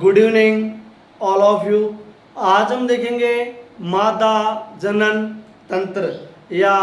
Good evening all of you. आज हम देखेंगे मादा जनन तंत्र या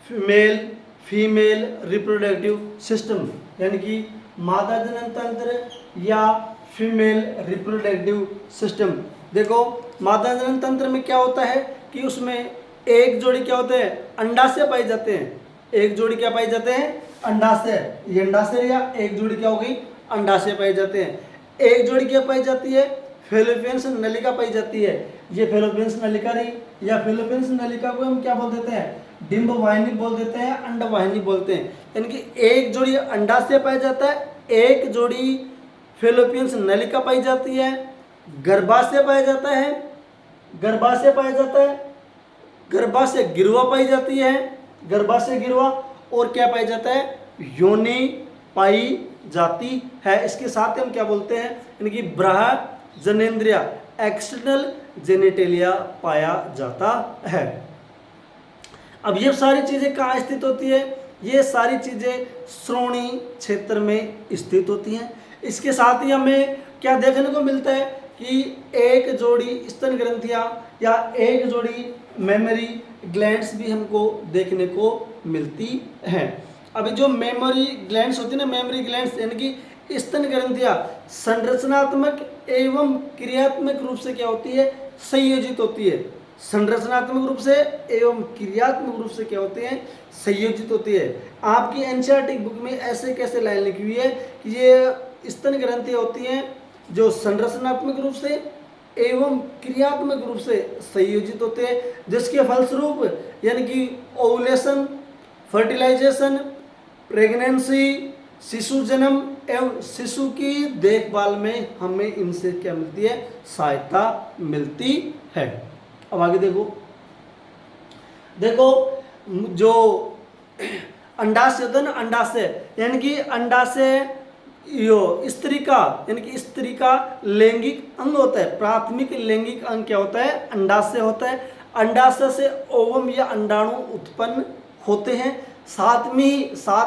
फीमेल रिप्रोडक्टिव सिस्टम, यानी कि मादा जनन तंत्र या फीमेल रिप्रोडक्टिव सिस्टम। देखो, मादा जनन तंत्र में क्या होता है कि उसमें एक जोड़ी क्या होते हैं, अंडाशय पाए जाते हैं। एक जोड़ी क्या पाए जाते हैं, अंडाशय। ये अंडाशय या एक जोड़ी क्या हो गई, अंडाशय पाए जाते हैं। एक जोड़ी क्या पाई जाती है, फेलोपियन नलिका पाई जाती है। ये फेलोपियन नलिका रही, या फेलोपियन नलिका को हम क्या बोल देते हैं, डिंब वाहिनी बोल देते हैं, अंड वाहिनी बोलते हैं। यानी कि एक जोड़ी अंडाशय पाया जाता है, एक जोड़ी फेलोपियन नलिका पाई जाती है, गर्भाशय पाया जाता है, गर्भाशय पाया जाता है, गर्भाशय गिरवा पाई जाती है, गर्भाशय गिरवा, और क्या पाया जाता है, योनि पाई जाती है। इसके साथ हम क्या बोलते हैं, यानी कि बाह्य जनेंद्रिय एक्सटर्नल जेनिटेलिया पाया जाता है। अब ये सारी चीजें कहाँ स्थित होती है, ये सारी चीजें श्रोणी क्षेत्र में स्थित होती हैं। इसके साथ ही हमें क्या देखने को मिलता है कि एक जोड़ी स्तन ग्रंथियां या एक जोड़ी मेमोरी ग्लैंड्स भी हमको देखने को मिलती हैं। अभी जो मेमोरी ग्लैंड्स होती है ना, मेमोरी ग्लैंड्स यानी कि स्तन ग्रंथियां संरचनात्मक एवं क्रियात्मक रूप से क्या होती है, संयोजित होती है। संरचनात्मक रूप से एवं क्रियात्मक रूप से क्या होते हैं, संयोजित होती है। आपकी एनसीईआरटी बुक में ऐसे कैसे लाइन लिखी हुई है कि ये स्तन ग्रंथियां होती हैं जो संरचनात्मक रूप से एवं क्रियात्मक रूप से संयोजित होते हैं, जिसके फलस्वरूप यानी कि ओवुलेशन, फर्टिलाइजेशन, प्रेगनेंसी, शिशु जन्म एवं शिशु की देखभाल में हमें इनसे क्या मिलती है, सहायता मिलती है। अब आगे देखो, जो अंडाशय होता है ना, अंडाशय यानी कि अंडाशय स्त्री का, यानी कि स्त्री का लैंगिक अंग होता है। प्राथमिक लैंगिक अंग क्या होता है, अंडाशय होता है। अंडाशय से ओवम या अंडाणु उत्पन्न होते हैं। साथ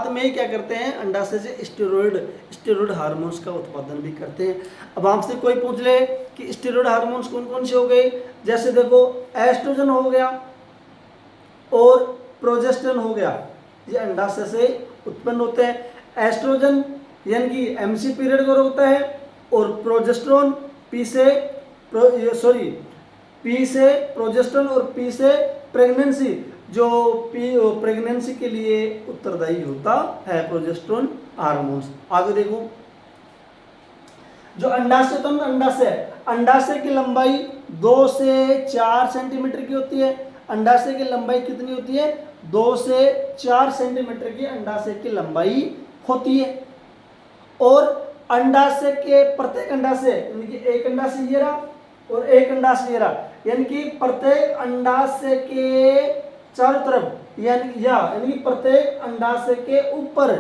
में क्या करते हैं, अंडाशय से स्टेरॉइड हार्मोन्स का उत्पादन भी करते हैं। अब आपसे कोई पूछ ले कि स्टेरॉइड हार्मोन्स कौन कौन से हो गए, जैसे देखो एस्ट्रोजन हो गया और प्रोजेस्टेरोन हो गया, ये अंडाशय से उत्पन्न होते हैं। एस्ट्रोजन यानी कि एमसी पीरियड को रोकता है, और प्रोजेस्टेरोन पी से प्रोजेस्टेरोन और पी से प्रेगनेंसी, जो प्रेगनेंसी के लिए उत्तरदायी होता है प्रोजेस्टेरोन हार्मोन्स। आगे देखो, जो अंडाशय तो अंडाशय की लंबाई 2 से 4 सेंटीमीटर की होती है। अंडाशय की लंबाई कितनी होती है, 2 से 4 सेंटीमीटर की अंडाशय की लंबाई होती है। और अंडाशय के प्रत्येक अंडाशय, यानी कि एक अंडाशय ये रहा और एक अंडाशय ये रहा, यानी कि प्रत्येक अंडाशय के चारों तरफ यानी कि प्रत्येक अंडाशय के ऊपर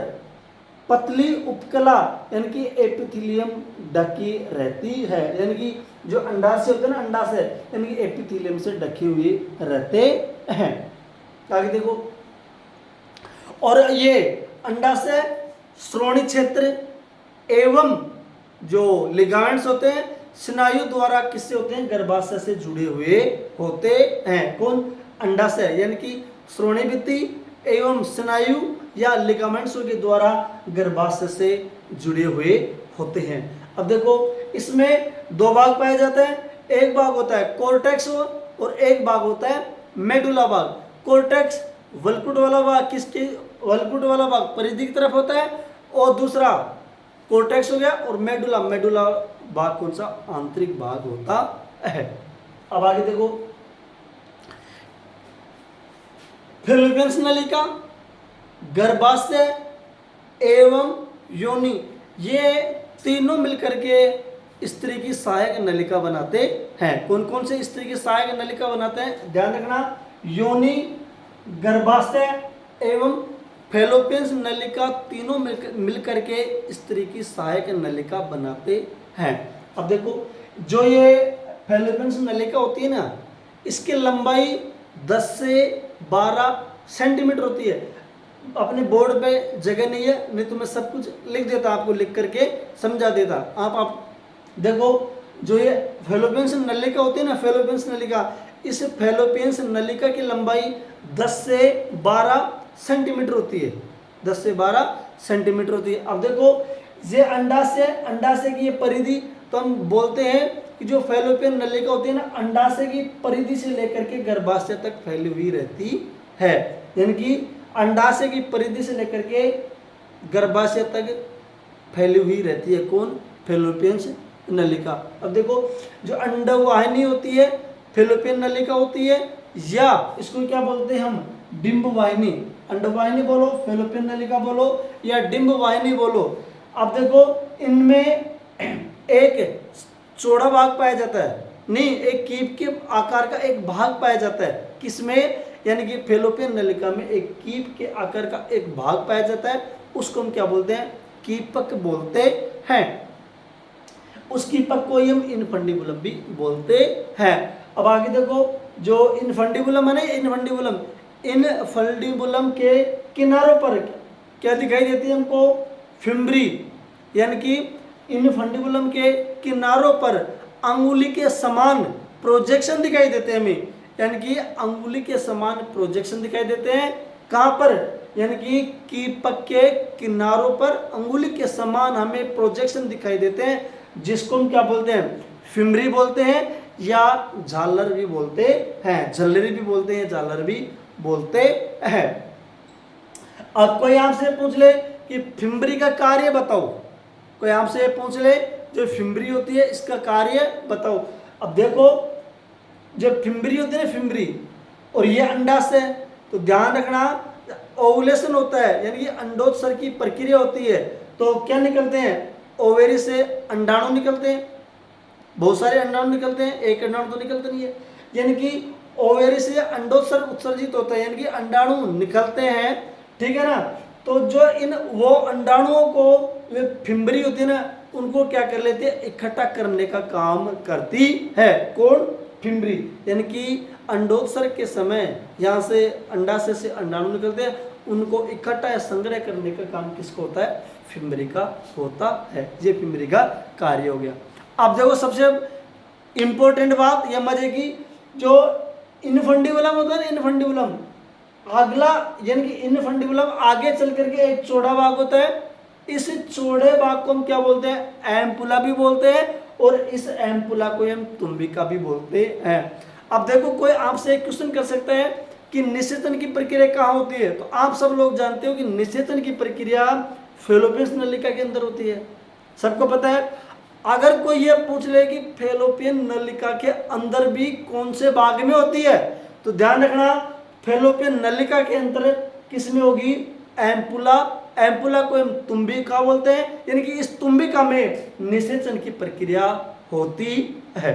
पतली उपकला यानी कि एपिथेलियम ढकी रहती है। यानी कि जो अंडाशय होते हैं ना, अंडाशय यानी कि एपिथेलियम से ढके हुए रहते हैं। आगे देखो, और ये अंडाशय श्रोणी क्षेत्र एवं जो लिगामेंट्स होते हैं स्नायु द्वारा किससे होते हैं, गर्भाशय से जुड़े हुए होते हैं। कौन, अंडाशय यानी कि श्रोणी भित्ति एवं स्नायु या लिगामेंट्स के द्वारा गर्भाशय से जुड़े हुए होते हैं। अब देखो, इसमें 2 भाग पाए जाते हैं। एक भाग होता है कोर्टेक्स और एक भाग होता है मेडुला भाग। कोर्टेक्स वल्कुट वाला भाग, किसके, वल्कुट वाला भाग परिधि की तरफ होता है, और दूसरा कोर्टेक्स हो गया, और मेडुला भाग कौन सा, आंतरिक भाग होता है। अब आगे देखो, फेलोपियन नलिका, गर्भाशय एवं योनि, ये तीनों मिलकर के स्त्री की सहायक नलिका बनाते हैं। कौन कौन से स्त्री की सहायक नलिका बनाते हैं, ध्यान रखना, योनि, गर्भाशय एवं फेलोपियन नलिका तीनों मिलकर के स्त्री की सहायक नलिका बनाते हैं। अब देखो, जो ये फेलोपियन नलिका होती है ना, इसकी लंबाई 10 से 12 सेंटीमीटर होती है। अपने बोर्ड पे जगह नहीं है, नहीं तो मैं सब कुछ लिख देता, आपको लिख करके समझा देता। आप देखो जो ये फैलोपियन नलिका होती है ना, फैलोपियन नलिका, इस फैलोपियन नलिका की लंबाई 10 से 12 सेंटीमीटर होती है, 10 से 12 सेंटीमीटर होती है। अब देखो ये अंडाशय की ये परिधि, तो हम बोलते हैं कि जो फैलोपियन नलिका होती है ना, अंडाशय की परिधि से लेकर के गर्भाशय तक फैली हुई रहती है, यानी कि अंडाशय की परिधि से लेकर के गर्भाशय तक फैली हुई रहती है। कौन? फैलोपियन नलिका। अब देखो जो अंडवाहिनी होती है फैलोपियन नलिका होती है, या इसको क्या बोलते हैं हम? डिंबवाहिनी। अंडवाहिनी बोलो, फैलोपियन नलिका बोलो, या डिंबवाहिनी बोलो। अब देखो इनमें एक चौड़ा भाग पाया जाता है, नहीं, एक कीप के आकार का एक भाग पाया जाता है। किसमें? यानी कि फैलोपियन नलिका में एक कीप के आकार का एक भाग पाया जाता है, उसको हम क्या बोलते हैं? कीपक बोलते हैं। उस कीपक को ही हम इनफंडिबुलम भी बोलते हैं। अब आगे देखो जो इनफंडिबुलम है ना, इनफंडिबुलम के किनारों पर क्या दिखाई देती है हमको? फिम्बरी, यानी कि इनफंडिबुलम के किनारों पर अंगुली के समान प्रोजेक्शन दिखाई देते हैं हमें, यानी कि अंगुली के समान प्रोजेक्शन दिखाई देते हैं। कहाँ पर? यानी कि कीपक के किनारों पर अंगुली के समान हमें प्रोजेक्शन दिखाई देते हैं, जिसको हम क्या बोलते हैं? फिम्बरी बोलते हैं, या झालर भी बोलते हैं, झल्लरी भी बोलते हैं, झालर भी बोलते हैं। अब कोई आपसे पूछ ले कि फिम्बरी का कार्य बताओ, कोई आपसे पूछ ले जो फिम्बरी होती है इसका कार्य बताओ। अब देखो जब फिम्बरी होती है ना, फिम्बरी, और ये अंडाशय, तो ध्यान रखना ओवुलेशन होता है, यानी कि अंडोत्सर्ग की प्रक्रिया होती है। तो क्या निकलते हैं? ओवेरी से अंडाणु निकलते हैं, बहुत सारे अंडाणु निकलते हैं, एक अंडाणु तो निकलता नहीं है। यानी कि ओवेरी से अंडोत्सर्ग उत्सर्जित होता है, यानी कि अंडाणु निकलते हैं, ठीक है ना। तो जो इन वो अंडाणुओं को वे फिम्बरी होती है ना, उनको क्या कर लेते हैं? इकट्ठा करने का काम करती है। कौन? फिम्बरी। यानी कि अंडोत्सर्ग के समय यहाँ से अंडाशय से अंडाणु निकलते हैं, उनको इकट्ठा या संग्रह करने का काम किसको होता है? फिम्बरी का होता है। ये फिम्बरी का कार्य हो गया। अब देखो सबसे इंपॉर्टेंट बात या मजे की, जो इनफंडिबुलम होता है ना, इनफंडिबुलम अगला, यानी कि इनफंडिबुलम आगे चल करके एक चौड़ा भाग होता है, इस चौड़े भाग को हम क्या बोलते हैं? एम्पुला भी बोलते हैं, और इस एम्पुला को हम तुम्बिका भी बोलते हैं। अब देखो कोई आपसे एक क्वेश्चन कर सकता है कि निषेचन की प्रक्रिया कहाँ होती है? तो आप सब लोग जानते हो कि निषेचन की प्रक्रिया फैलोपियन नलिका के अंदर होती है, सबको पता है। अगर कोई ये पूछ ले कि फैलोपियन नलिका के अंदर भी कौन से भाग में होती है, तो ध्यान रखना फैलोपियन नलिका के अंदर किस में होगी? एम्पुला। एम्पुला को हम तुम्बिका बोलते हैं, यानी कि इस तुम्बिका में निषेचन की प्रक्रिया होती है।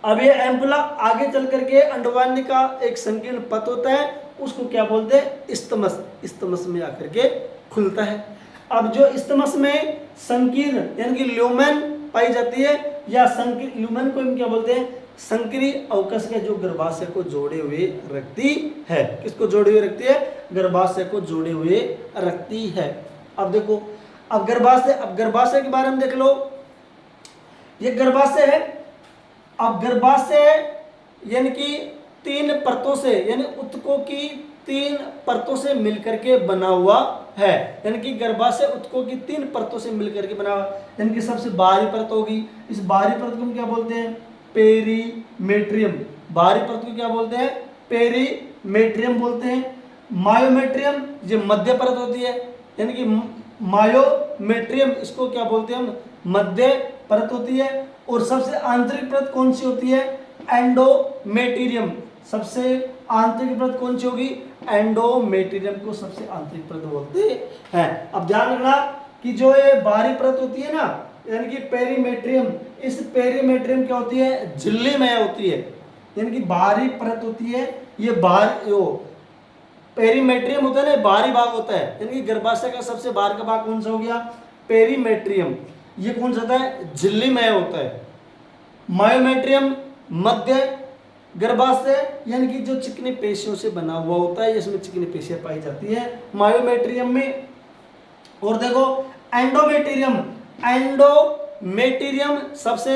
अब ये एम्पुला आगे चल करके अंडवाहिनी का एक संकीर्ण पथ होता है, उसको क्या बोलते हैं? इस्तमस। इस्तमस में आकर के खुलता है। अब जो इस्तमस में संकीर्ण यानी कि ल्यूमेन पाई जाती है, या संकीर्ण ल्यूमेन को हम क्या बोलते हैं? संकरी अवकश के जो गर्भाशय को जोड़े हुए रखती है। किसको जोड़े हुए रखती है? गर्भाशय को जोड़े हुए रखती है। अब देखो अब गर्भाशय के बारे में देख लो, ये गर्भाशय है। अब गर्भाशय यानी कि 3 परतों से, यानी ऊतकों की 3 परतों से मिलकर के बना हुआ है, यानी कि गर्भाशय ऊतकों की 3 परतों से मिलकर के बना हुआ, यानी कि सबसे बाहरी परत होगी, इस बाहरी परत को हम क्या बोलते हैं? पेरीमेट्रियम। बाहरी परत को क्या बोलते हैं? पेरीमेट्रियम बोलते हैं। मायोमेट्रियम ये मध्य परत होती है, यानी कि मायोमेट्रियम इसको क्या बोलते हैं हम? मध्य परत होती है। और सबसे आंतरिक परत कौन सी होती है? एंडोमेट्रियम। सबसे आंतरिक परत कौन सी होगी? एंडोमेट्रियम को सबसे आंतरिक परत बोलते हैं। अब ध्यान रखना कि जो ये बाहरी परत होती है ना, यानी कि पेरीमेट्रियम, इस पेरीमेट्रियम क्या होती है? झिल्लीमय होती है, यानी कि बाहरी परत होती है। ये बाहर जो पेरीमेट्रियम होता है ना, बाहरी भाग होता है, यानी कि गर्भाशय का सबसे बाहर का भाग कौन सा हो गया? पेरीमेट्रियम। ये कौन सा होता है? झिल्लीमय होता है। मायोमेट्रियम मध्य गर्भाशय, यानी कि जो चिकनी पेशियों से बना हुआ होता है, इसमें चिकनी पेशियां पाई जाती है मायोमेट्रियम में। और देखो एंडोमेट्रियम, मेटीरियम सबसे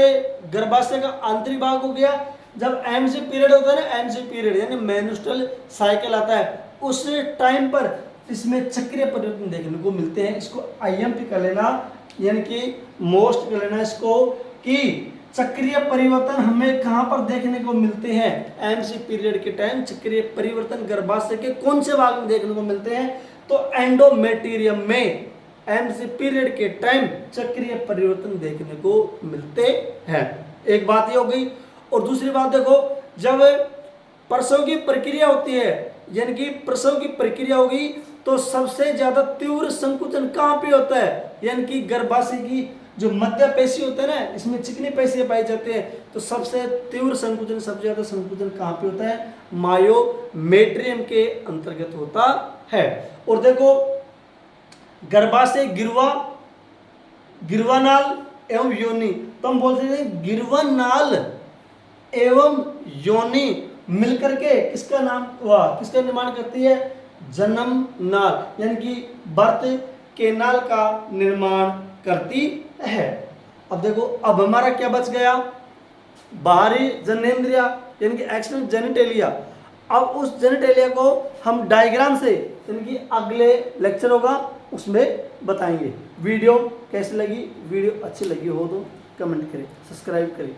गर्भाशय का आंतरिक भाग हो गया। जब एमसी पीरियड होता है ना, एमसी पीरियड यानी मेंस्ट्रुअल साइकिल आता है, उस टाइम पर इसमें चक्रीय परिवर्तन देखने को मिलते हैं। इसको आईएमपी कर लेना, यानी कि मोस्ट कर लेना इसको, कि चक्रीय परिवर्तन हमें कहां पर देखने को मिलते हैं। एमसी पीरियड के टाइम चक्रीय परिवर्तन गर्भाशय के कौन से भाग में देखने को मिलते हैं, तो एंडोमेटीरियम में एमसी पीरियड के टाइम चक्रीय परिवर्तन देखने को मिलते हैं। एक बात ये हो गई। और दूसरी बात देखो, जब प्रसव की प्रक्रिया होती है, यानी कि प्रसव की प्रक्रिया होगी, तो सबसे ज्यादा तीव्र संकुचन कहां पे होता है, यानी कि गर्भाशय की जो मध्य पेशी होता है ना, इसमें चिकनी पेशी पाई जाती है, तो सबसे तीव्र संकुचन, सबसे ज्यादा संकुचन कहां पे होता है, मायोमेट्रियम के अंतर्गत होता है। और देखो गर्भाशय गिरवा, गिरवानाल एवं योनि, तो हम बोलते हैं गिरवानाल एवं योनि मिलकर के किसका नाम हुआ, किसका निर्माण करती है, जन्म नाल, यानी कि बर्थ केनाल का निर्माण करती है। अब देखो, अब हमारा क्या बच गया, बाहरी जननेंद्रिया यानी कि एक्सटर्नल जेनिटेलिया। अब उस जेनिटेलिया को हम डायग्राम से, यानी कि अगले लेक्चर होगा उसमें बताएंगे। वीडियो कैसी लगी, वीडियो अच्छी लगी हो तो कमेंट करें, सब्सक्राइब करें।